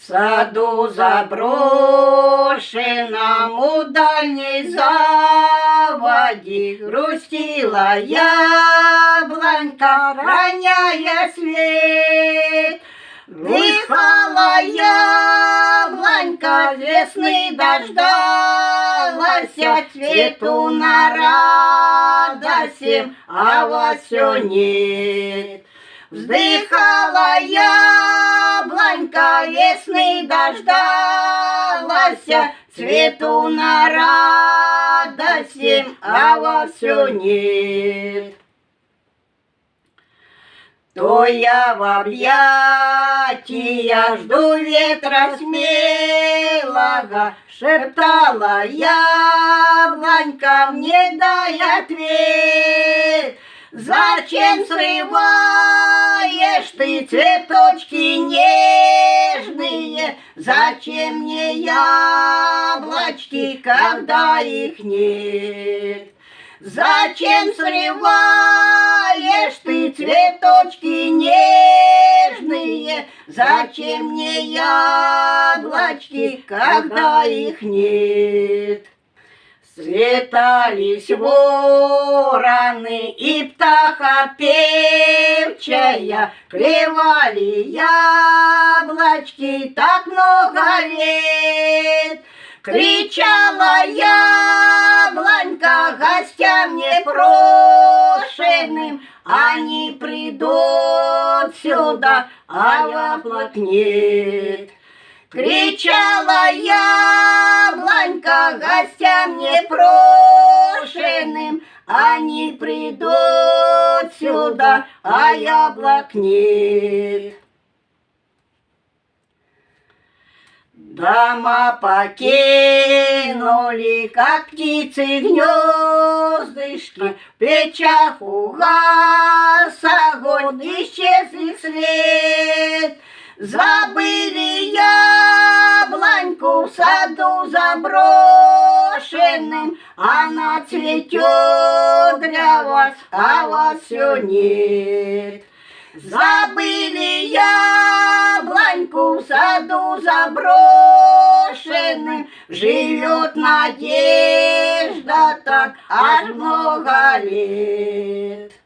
саду заброшенном у дальней заводи грустила яблонька, роняя свет. Дыхала яблонька, весны дождалась, цвету на радость всем, а вас все нет. Вздыхала яблонька, весны дождалась, цвету на радость всем, а вас все нет. То я в объятия жду ветра смелого, шептала яблонька, мне дай ответ. Зачем срываешь ты цветочки нежные? Зачем мне яблочки, когда их нет? Зачем срываешь ты цветочки нежные? Зачем мне яблочки, когда их нет? Слетались вороны и птаха певчая, клевали яблочки так много лет. Кричала яблонька гостям непрошенным, они придут сюда, а яблок нет. Кричала яблонька гостям непрошенным, они придут сюда, а яблок нет. Дома покинули, как птицы гнездышки, в печах угас огонь, исчез их след. Забыли яблоньку в саду заброшенным, она цветет для вас, а вас все нет. Забыли яблоньку в саду заброшенным, живет надежда так аж много лет.